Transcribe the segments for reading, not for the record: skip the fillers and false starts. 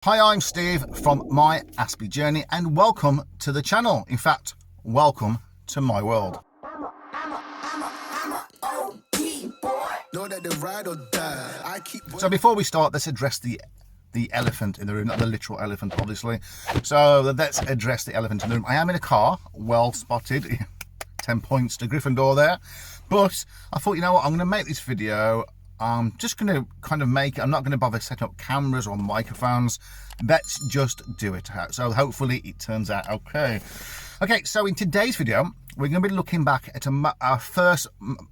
Hi, I'm Steve from my Aspie journey and welcome to the channel. In fact, welcome to my world. So before we start, let's address the elephant in the room, not the literal elephant, obviously. So let's address the elephant in the room. I am in a car, well spotted, 10 points to Gryffindor there. But I thought, you know what, I'm going to make this video. I'm just going to kind of make it. I'm not going to bother setting up cameras or microphones. Let's just do it. So hopefully it turns out okay. Okay, so in today's video, we're going to be looking back at our first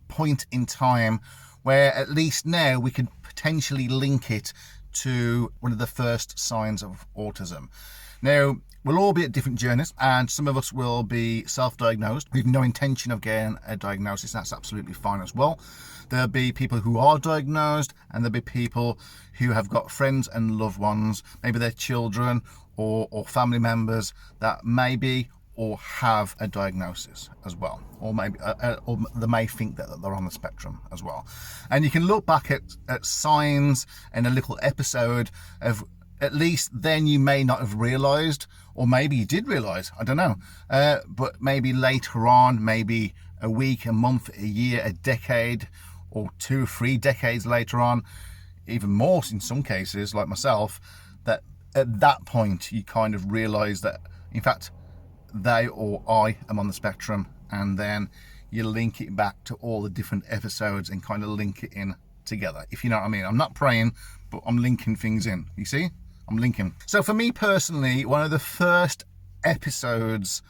point in time where at least now we could potentially link it to one of the first signs of autism. Now, we'll all be at different journeys, and some of us will be self-diagnosed with no intention of getting a diagnosis. That's absolutely fine as well. There'll be people who are diagnosed, and there'll be people who have got friends and loved ones, maybe their children or family members that maybe or have a diagnosis as well, or maybe or they may think that they're on the spectrum as well. And you can look back at signs in a little episode of, at least then you may not have realized, or maybe you did realize, I don't know, but maybe later on, maybe a week, a month, a year, a decade, or 2 or 3 decades later on, even more in some cases, like myself, that at that point you kind of realize that in fact they or I am on the spectrum, and then you link it back to all the different episodes and kind of link it in together, if you know what I mean. I'm not praying, but I'm linking things in, you see? I'm linking. So for me personally, one of the first episodes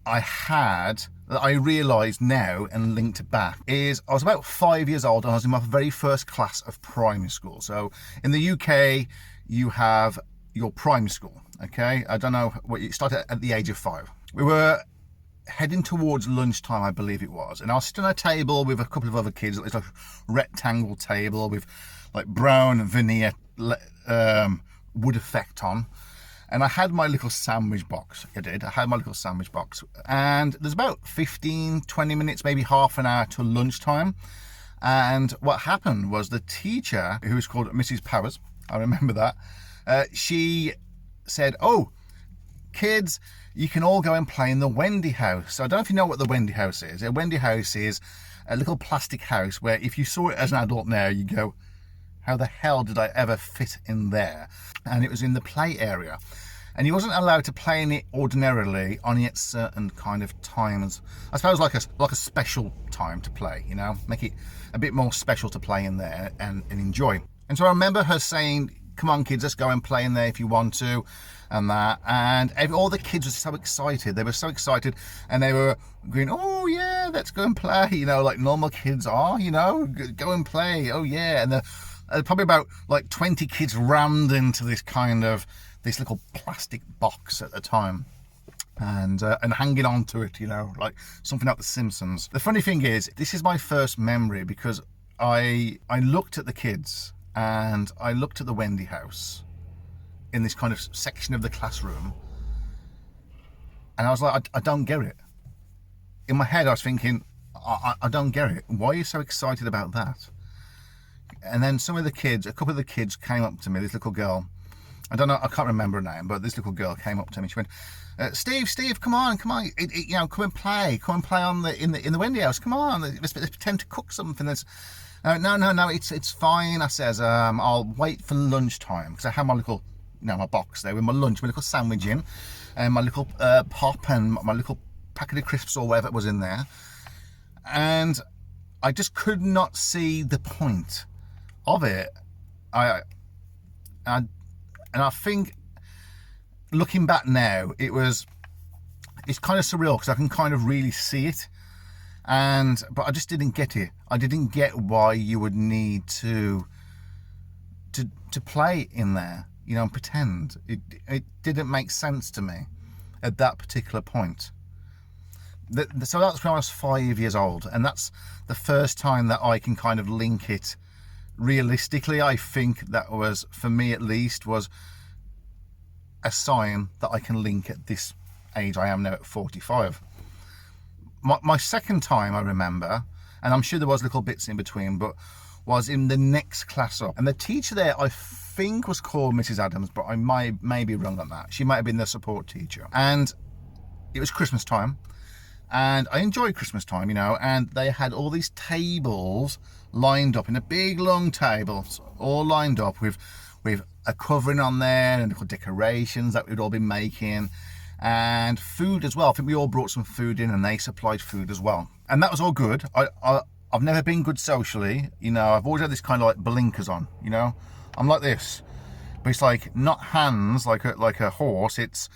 I had that I realised now and linked back is I was about 5 years old and I was in my very first class of primary school. So in the UK, you have your primary school, okay? I don't know, what you started at the age of 5. We were heading towards lunchtime, I believe it was, and I was sitting on a table with a couple of other kids. It's like a rectangle table with like brown veneer wood effect on, and I had my little sandwich box. I had my little sandwich box, and there's about 15-20 minutes, maybe half an hour to lunchtime. And what happened was the teacher, who was called Mrs. Powers, I remember that, she said, "Oh, kids, you can all go and play in the Wendy house." So I don't know if you know what the Wendy house is. A Wendy house is a little plastic house where if you saw it as an adult now, you go, how the hell did I ever fit in there? And it was in the play area, and he wasn't allowed to play in it ordinarily, only at certain kind of times. I suppose like a special time to play, you know, make it a bit more special to play in there and enjoy. And so I remember her saying, "Come on kids, let's go and play in there if you want to," and that. And all the kids were so excited. They were so excited, and they were going, "Oh yeah, let's go and play," you know, like normal kids are, you know, go and play. Oh yeah. And probably about like 20 kids rammed into this little plastic box at the time, and hanging on to it, you know, like something like The Simpsons. The funny thing is, this is my first memory because I looked at the kids and I looked at the Wendy house in this kind of section of the classroom, and I was like, I don't get it. In my head I was thinking, I don't get it. Why are you so excited about that? And then a couple of the kids came up to me. This little girl, I don't know, I can't remember her name, but this little girl came up to me. She went, Steve, come on, you know, come and play on in the Wendy house. Come on, let's pretend to cook something. No, it's fine. I says, I'll wait for lunchtime, because I had my little, you know, my box there with my lunch, my little sandwich in, and my little pop and my little packet of crisps or whatever was in there, and I just could not see the point of it. And I think looking back now, it's kind of surreal because I can kind of really see it, but I just didn't get it. I didn't get why you would need to play in there, you know, and pretend. It didn't make sense to me at that particular point. So that's when I was 5 years old, and that's the first time that I can kind of link it realistically. I think that was, for me at least, was a sign that I can link at this age I am now at 45. My second time I remember, and I'm sure there was little bits in between, but was in the next class up, and the teacher there, I think was called Mrs. Adams, but I may be wrong on that. She might have been the support teacher. And it was Christmas time, and I enjoyed Christmas time, you know, and they had all these tables lined up in a big long tables, all lined up with a covering on there and little decorations that we'd all been making, and food as well. I think we all brought some food in, and they supplied food as well, and that was all good. I've never been good socially, you know. I've always had this kind of like blinkers on, you know. I'm like this, but it's like not hands like a horse. It's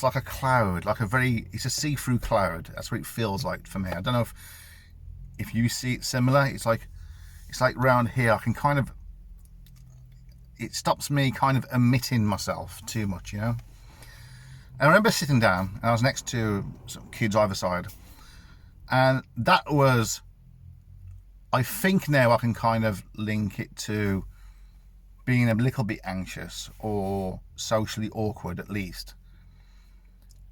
like a cloud, it's a see-through cloud. That's what it feels like for me. I don't know if you see it similar. It's like round here. I can kind of, it stops me kind of emitting myself too much, you know. And I remember sitting down, and I was next to some kids either side, and that was, I think now I can kind of link it to being a little bit anxious or socially awkward at least.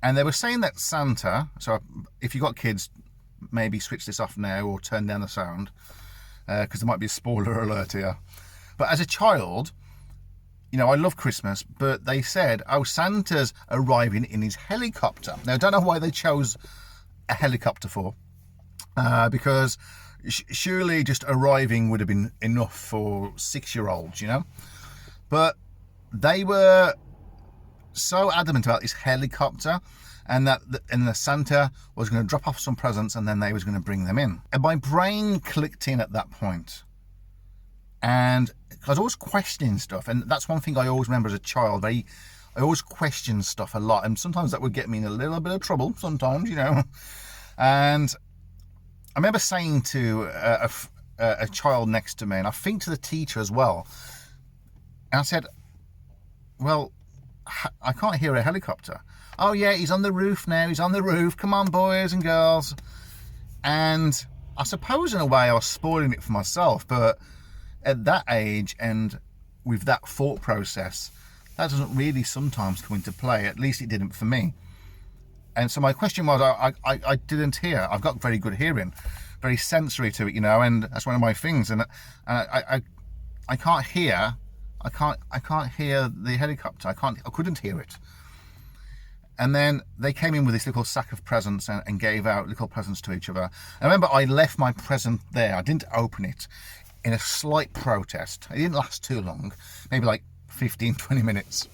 And they were saying that Santa, so if you've got kids, maybe switch this off now or turn down the sound, because there might be a spoiler alert here. But as a child, you know, I love Christmas, but they said, oh, Santa's arriving in his helicopter. Now, I don't know why they chose a helicopter for, because surely just arriving would have been enough for 6-year-olds, you know. But they were so adamant about this helicopter, and that the Santa was going to drop off some presents, and then they was going to bring them in. And my brain clicked in at that point, and I was always questioning stuff, and that's one thing I always remember as a child. I always questioned stuff a lot, and sometimes that would get me in a little bit of trouble. Sometimes, you know, and I remember saying to a child next to me, and I think to the teacher as well, and I said, well, I can't hear a helicopter. Oh yeah, he's on the roof now, he's on the roof. Come on, boys and girls. And I suppose in a way I was spoiling it for myself, but at that age and with that thought process, that doesn't really sometimes come into play. At least it didn't for me. And so my question was, I didn't hear. I've got very good hearing, very sensory to it, you know, and that's one of my things. And I can't hear. I can't hear the helicopter. I couldn't hear it. And then they came in with this little sack of presents and gave out little presents to each other. And I remember I left my present there. I didn't open it, in a slight protest. It didn't last too long, maybe like 15, 20 minutes.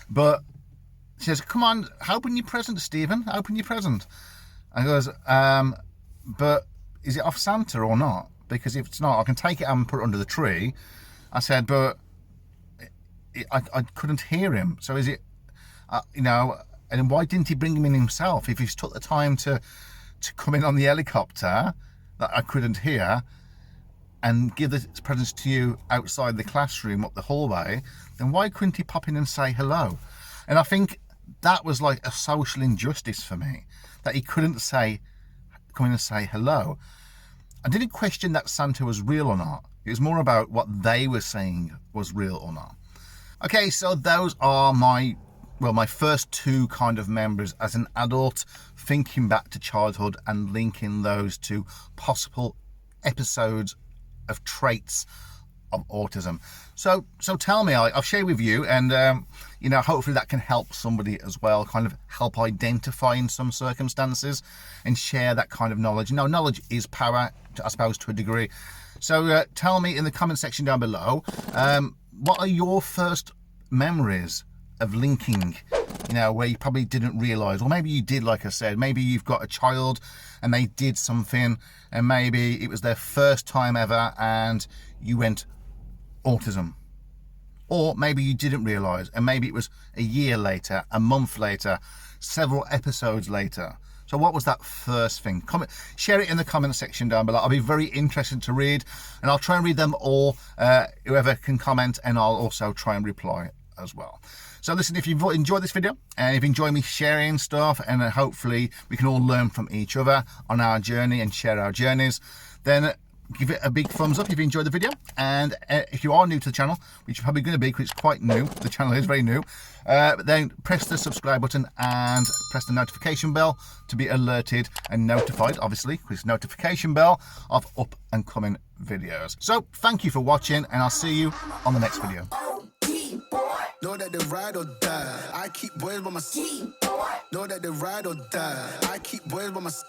But she says, come on, open your present, Stephen, open your present. And he goes, but is it off Santa or not? Because if it's not, I can take it and put it under the tree. I said, but I couldn't hear him. So is it, you know, and why didn't he bring him in himself? If he's took the time to come in on the helicopter that I couldn't hear and give the presents to you outside the classroom up the hallway, then why couldn't he pop in and say hello? And I think that was like a social injustice for me, that he couldn't come in and say hello. I didn't question that Santa was real or not. It was more about what they were saying was real or not. Okay, so those are my first two kind of memories as an adult, thinking back to childhood and linking those to possible episodes of traits of autism. So tell me, I've shared with you, and you know, hopefully that can help somebody as well, kind of help identify in some circumstances and share that kind of knowledge. You know, knowledge is power, I suppose, to a degree. So tell me in the comment section down below, what are your first memories of linking, you know, where you probably didn't realise, or maybe you did, like I said, maybe you've got a child and they did something and maybe it was their first time ever and you went autism. Or maybe you didn't realise and maybe it was a year later, a month later, several episodes later. So what was that first thing? Share it in the comment section down below. I'll be very interested to read, and I'll try and read them all, whoever can comment, and I'll also try and reply as well. So listen, if you've enjoyed this video and if you enjoy me sharing stuff, and hopefully we can all learn from each other on our journey and share our journeys, then give it a big thumbs up if you enjoyed the video. And if you are new to the channel, which you're probably going to be because it's quite new, the channel is very new, then press the subscribe button and press the notification bell to be alerted and notified, obviously, because it's notification bell of up and coming videos. So thank you for watching, and I'll see you on the next video. Know that they ride or die. I keep boys by my side. Know that they ride or die. I keep boys by my side.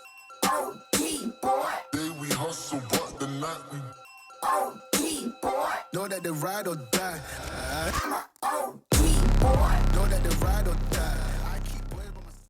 Day we hustle, but the night we Know that they ride or die.